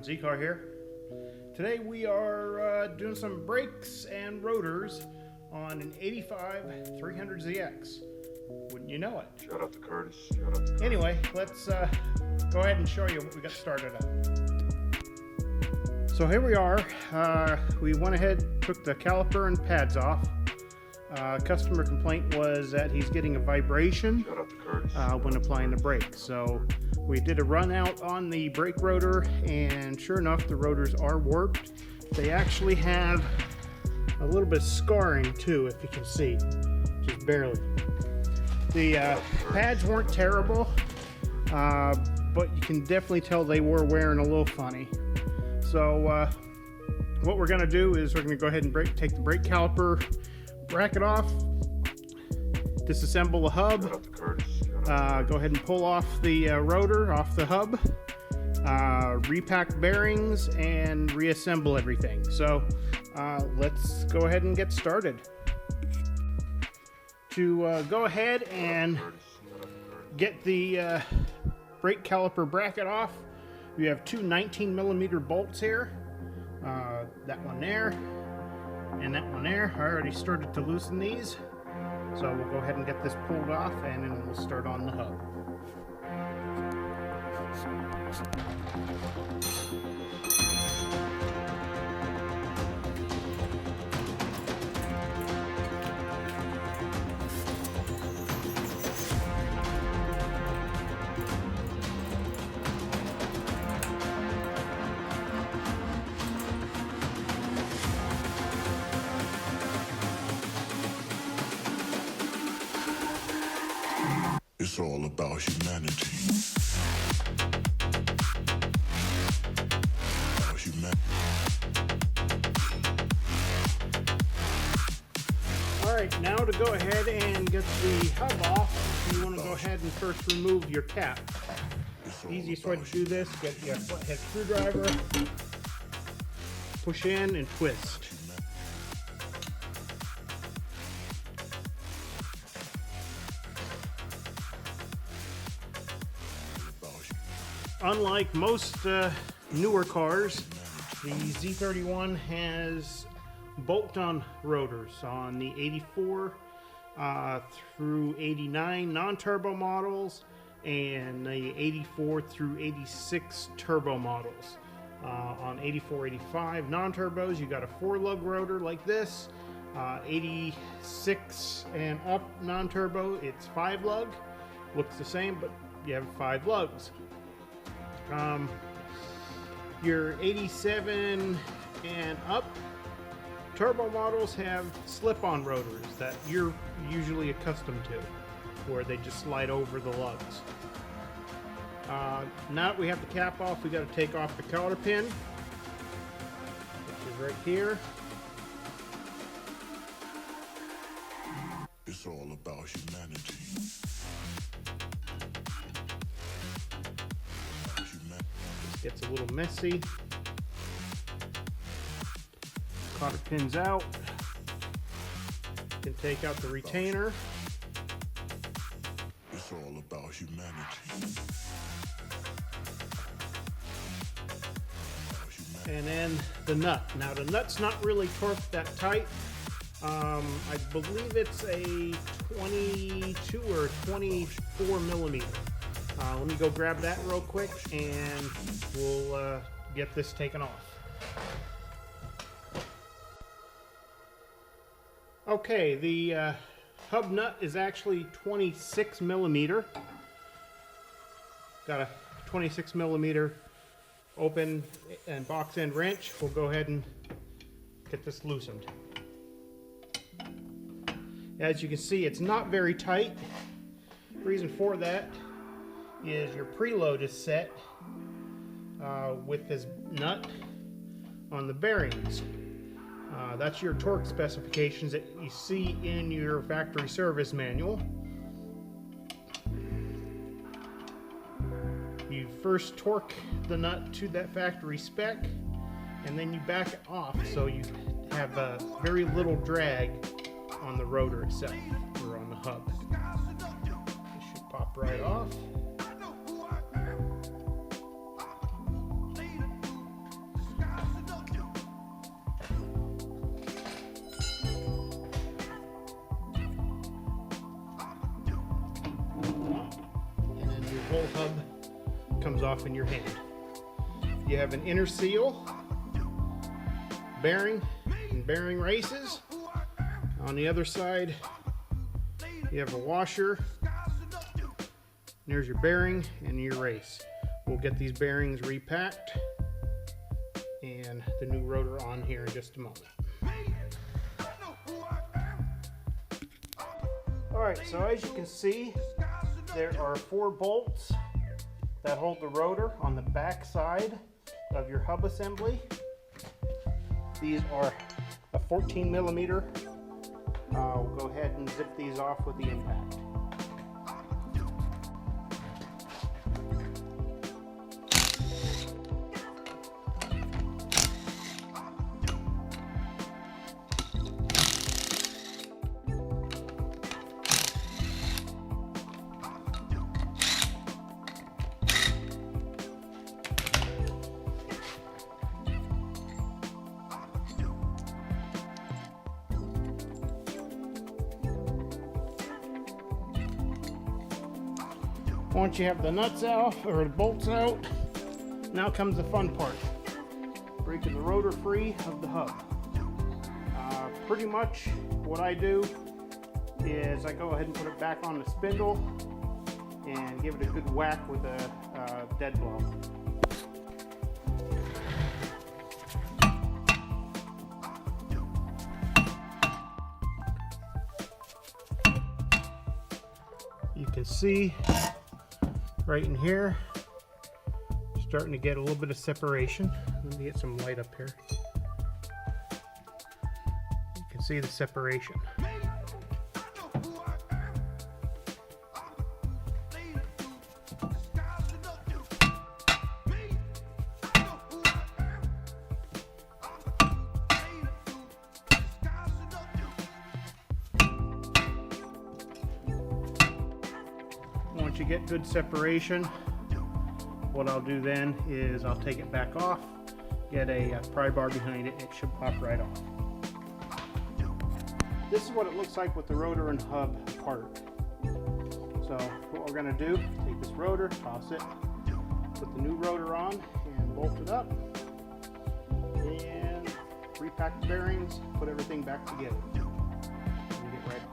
XenonZcar here. Today we are doing some brakes and rotors on an 85 300ZX. Wouldn't you know it? Shout out to Curtis. Shout out to Curtis. Anyway, let's go ahead and show you what we got started up. So here we are. We went ahead, took the caliper and pads off. Customer complaint was that he's getting a vibration when applying the brake. So we did a run out on the brake rotor, and sure enough, the rotors are warped. They actually have a little bit of scarring too, if you can see, just barely. The pads weren't terrible, but you can definitely tell they were wearing a little funny. So what we're going to do is we're going to go ahead and take the brake caliper, bracket off, disassemble the hub, go ahead and pull off the rotor off the hub, repack bearings, and reassemble everything. So let's go ahead and get started. To go ahead and get the brake caliper bracket off, we have two 19mm bolts here, that one there and that one there. I already started to loosen these, so we'll go ahead and get this pulled off and then we'll start on the hub. It's all about humanity. Alright, now to go ahead and get the hub off, you want to go ahead and first remove your cap. The easiest way to do this, get your flathead screwdriver, push in and twist. Unlike most newer cars, the Z31 has bolt-on rotors on the 84 through 89 non-turbo models and the 84 through 86 turbo models. On 84, 85 non-turbos, you got a 4-lug rotor like this. 86 and up non-turbo, it's 5-lug. Looks the same, but you have 5 lugs. Your 87 and up turbo models have slip-on rotors that you're usually accustomed to, where they just slide over the lugs. Now that we have the cap off, we got to take off the cotter pin, which is right here. It's all about humanity. Gets a little messy. Cotter pin's out. You can take out the retainer. It's all about humanity. And then the nut. Now the nut's not really torqued that tight. I believe it's a 22 or 24 millimeter. Let me go grab that real quick and we'll get this taken off. Okay, the hub nut is actually 26 millimeter. Got a 26 millimeter open and box end wrench. We'll go ahead and get this loosened. As you can see, it's not very tight. Reason for that is your preload is set with this nut on the bearings. That's your torque specifications that you see in your factory service manual. You first torque the nut to that factory spec, and then you back it off so you have very little drag on the rotor itself or on the hub. It should pop right off. whole hub comes off in your hand. You have an inner seal, bearing, and bearing races. On the other side, you have a washer. There's your bearing and your race. We'll get these bearings repacked and the new rotor on here in just a moment. Alright, so as you can see, there are 4 bolts that hold the rotor on the back side of your hub assembly. These are a 14 millimeter. We'll go ahead and zip these off with the impact. Once you have the nuts out, or the bolts out, now comes the fun part. Breaking the rotor free of the hub. Pretty much what I do is I go ahead and put it back on the spindle and give it a good whack with a dead blow. You can see right in here, starting to get a little bit of separation. Let me get some light up here. You can see the separation. Once you get good separation, what I'll do then is I'll take it back off, get a pry bar behind it, and it should pop right off. This is what it looks like with the rotor and hub apart. So what we're going to do, take this rotor, toss it, put the new rotor on, and bolt it up, and repack the bearings, put everything back together. And get right on.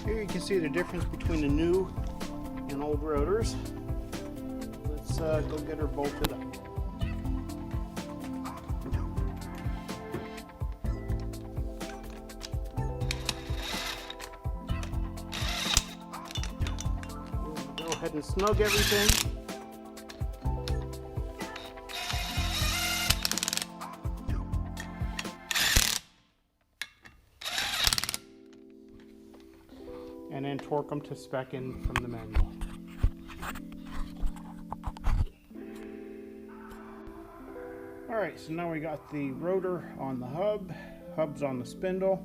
Here you can see the difference between the new and old rotors. Let's go get her bolted up. Go ahead and snug everything. And then torque them to spec in from the manual. Alright, so now we got the rotor on the hub, hub's on the spindle.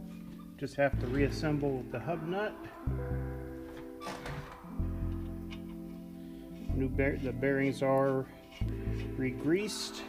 Just have to reassemble the hub nut. The bearings are re-greased.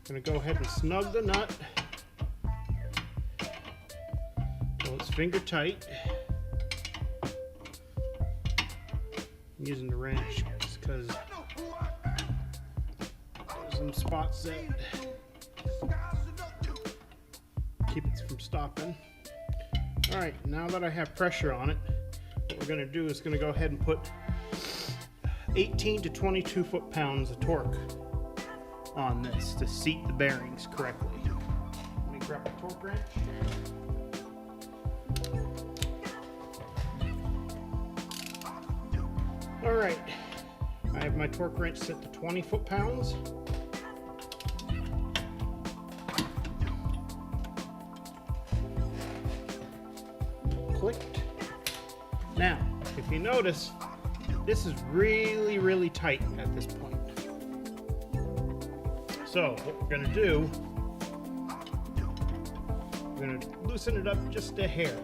Gonna go ahead and snug the nut so it's finger tight. I'm using the wrench just because there's some spots that keep it from stopping. Alright, now that I have pressure on it, what we're gonna do is gonna go ahead and put 18 to 22 foot-pounds of torque on this to seat the bearings correctly. Let me grab a torque wrench. Alright, had my torque wrench set to 20 foot-pounds. Clicked. Now, if you notice, this is really, really tight at this point. So what we're going to do, we're going to loosen it up just a hair.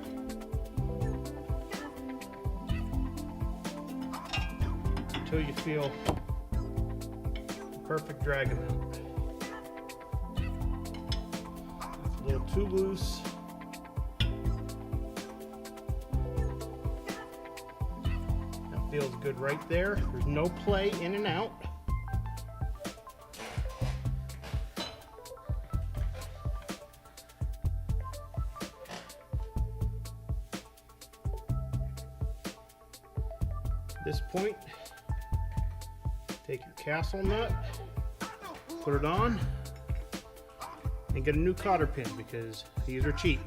Until you feel the perfect drag amount. It's a little too loose. That feels good right there. There's no play in and out. At this point, take your castle nut, put it on, and get a new cotter pin because these are cheap.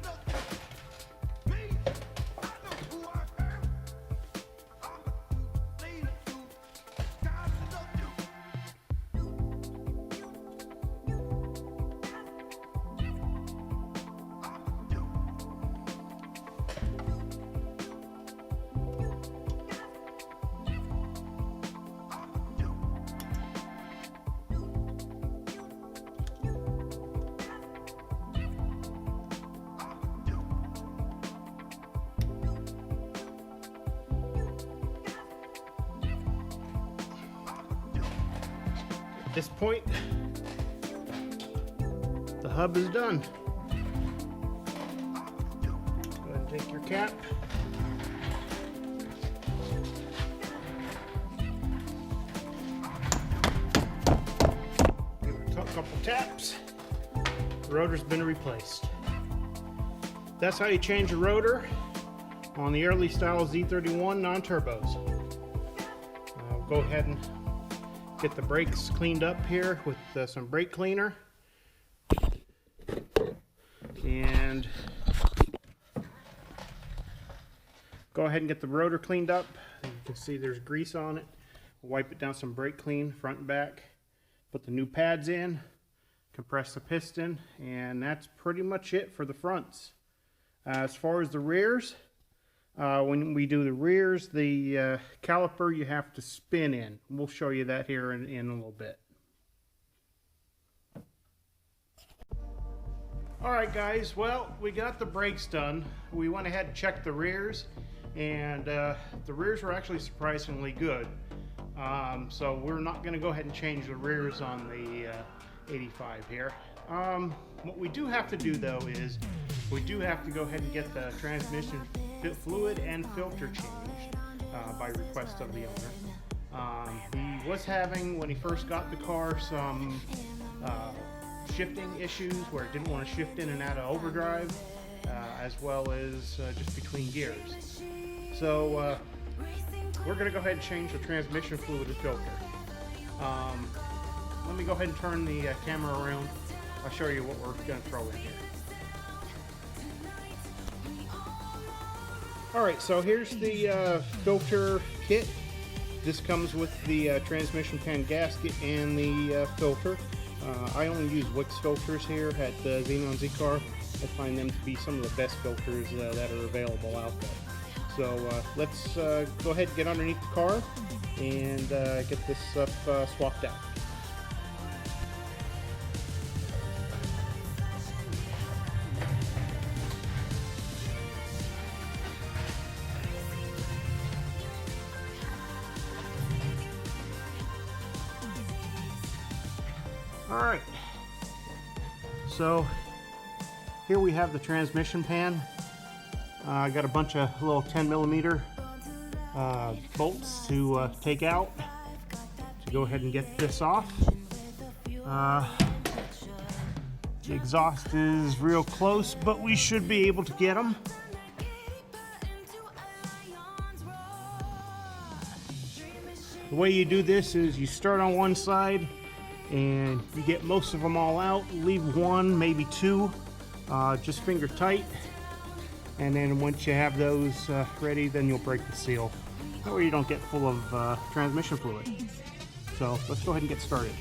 At this point, the hub is done. Go ahead and take your cap. Give it a couple taps. The rotor's been replaced. That's how you change a rotor on the early style Z31 non-turbos. Go ahead and get the brakes cleaned up here with some brake cleaner. And go ahead and get the rotor cleaned up. You can see there's grease on it. Wipe it down some brake clean, front and back. Put the new pads in, compress the piston, and that's pretty much it for the fronts. As far as the rears, when we do the rears, the caliper you have to spin in. We'll show you that here in a little bit. Alright guys, well, we got the brakes done. We went ahead and checked the rears, and the rears were actually surprisingly good. So we're not going to go ahead and change the rears on the 85 here. What we do have to do though is we do have to go ahead and get the transmission fluid and filter changed by request of the owner. He was having, when he first got the car, some shifting issues where it didn't want to shift in and out of overdrive, as well as just between gears. So we're going to go ahead and change the transmission fluid and filter. Let me go ahead and turn the camera around. I'll show you what we're going to throw in here. Alright, so here's the filter kit. This comes with the transmission pan gasket and the filter. I only use Wix filters here at XenonZcar. I find them to be some of the best filters that are available out there. So let's go ahead and get underneath the car and get this stuff swapped out. Alright, so here we have the transmission pan. I got a bunch of little 10mm bolts to take out to go ahead and get this off. The exhaust is real close, but we should be able to get them. The way you do this is you start on one side and you get most of them all out, leave one, maybe two, just finger tight, and then once you have those ready, then you'll break the seal, that way you don't get full of transmission fluid. So let's go ahead and get started.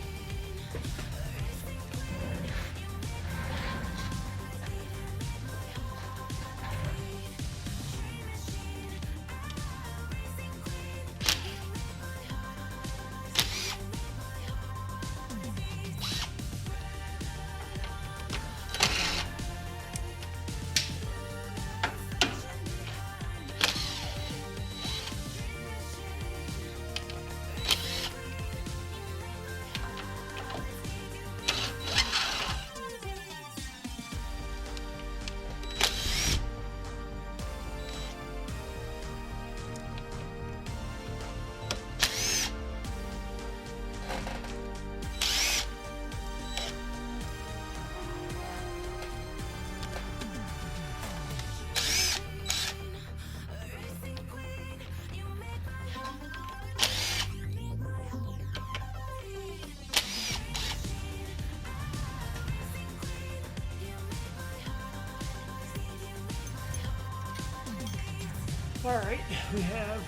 All right, we have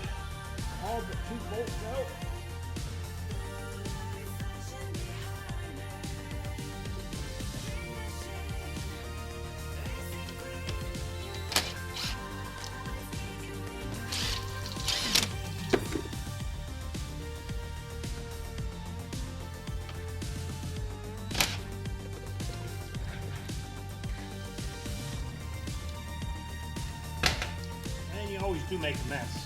all but 2 bolts out. And you always do make a mess.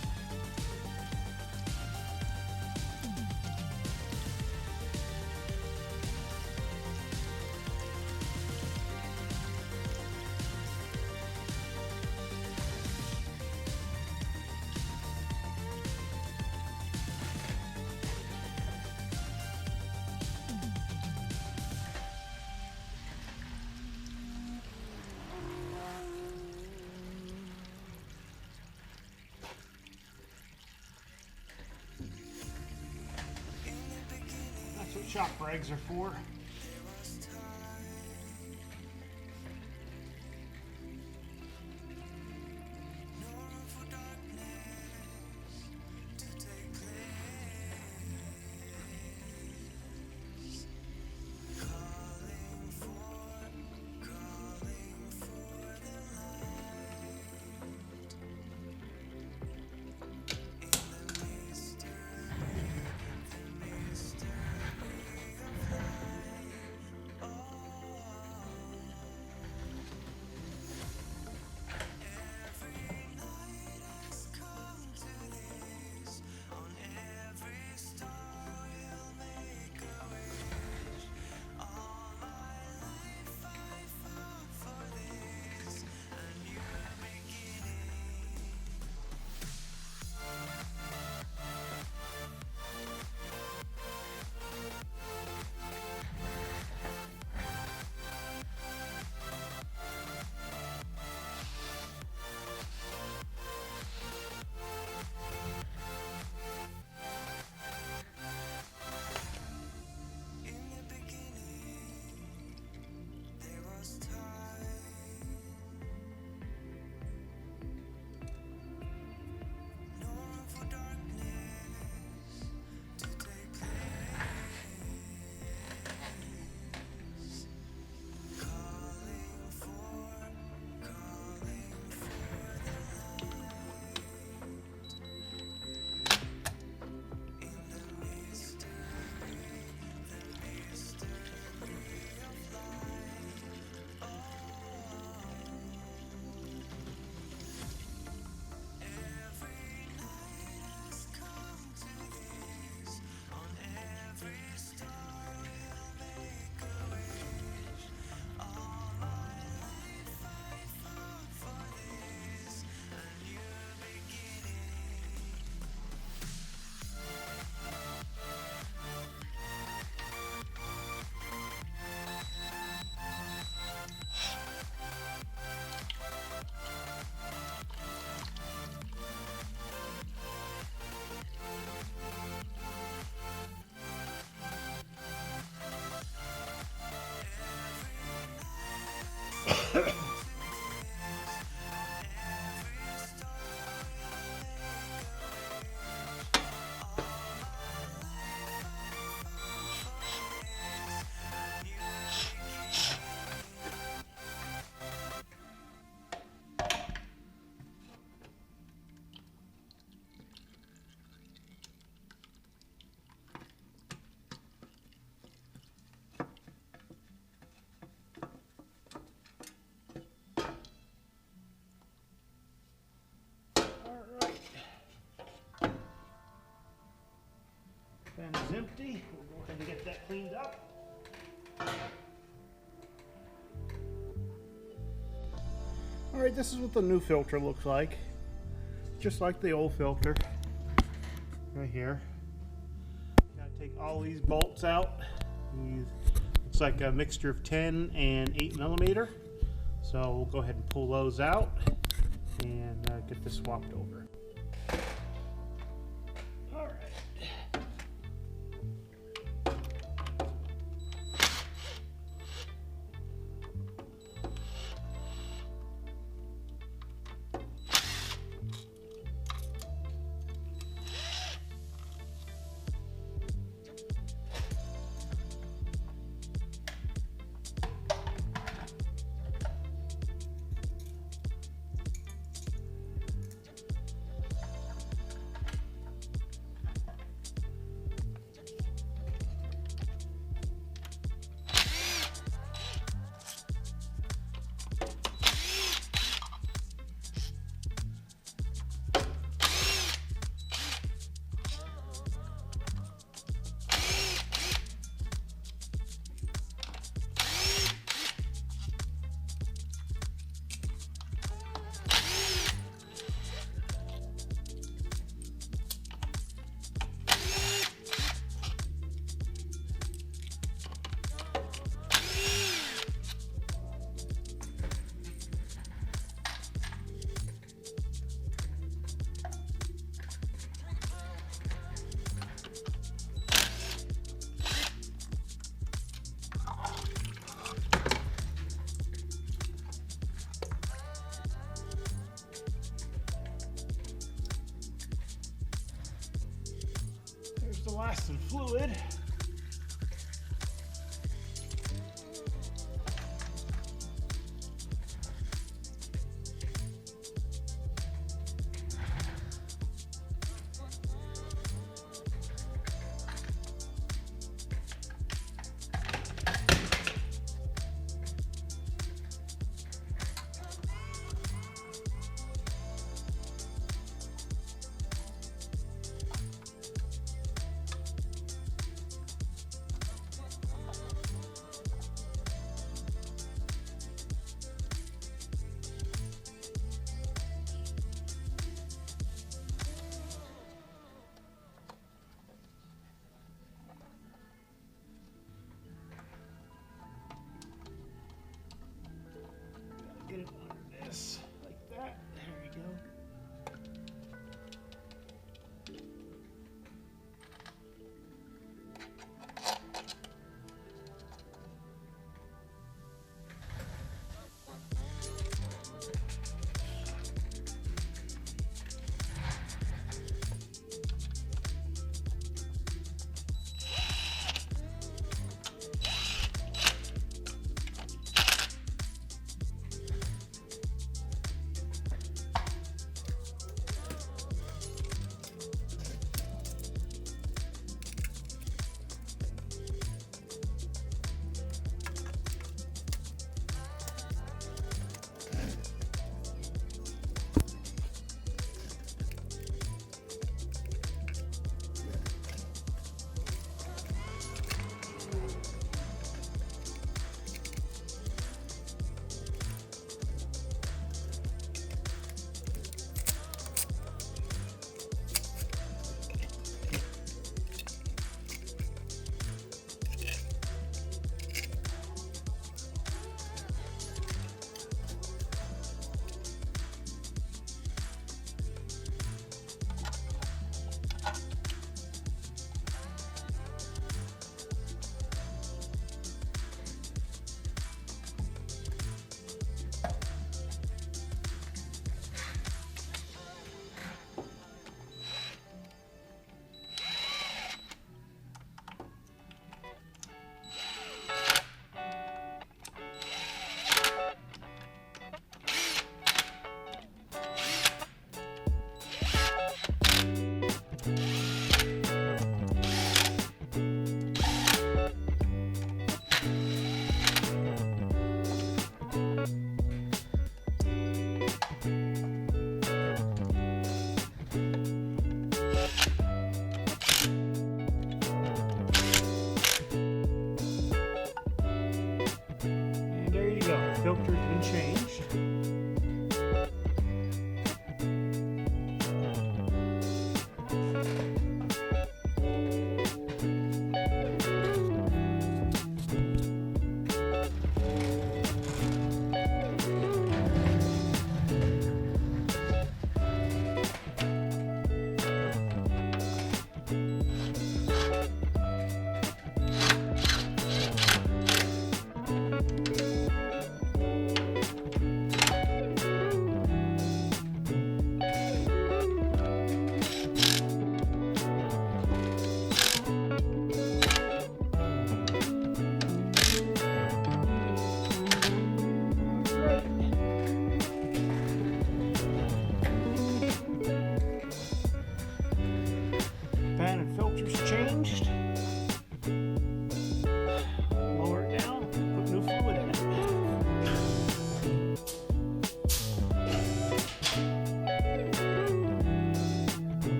That's what shock brags are for. empty. We'll go ahead and get that cleaned up. Alright, this is what the new filter looks like. Just like the old filter. Right here. Gotta take all these bolts out. Looks like a mixture of 10 and 8mm. So we'll go ahead and pull those out and get this swapped over. Alright. There's the last of the fluid.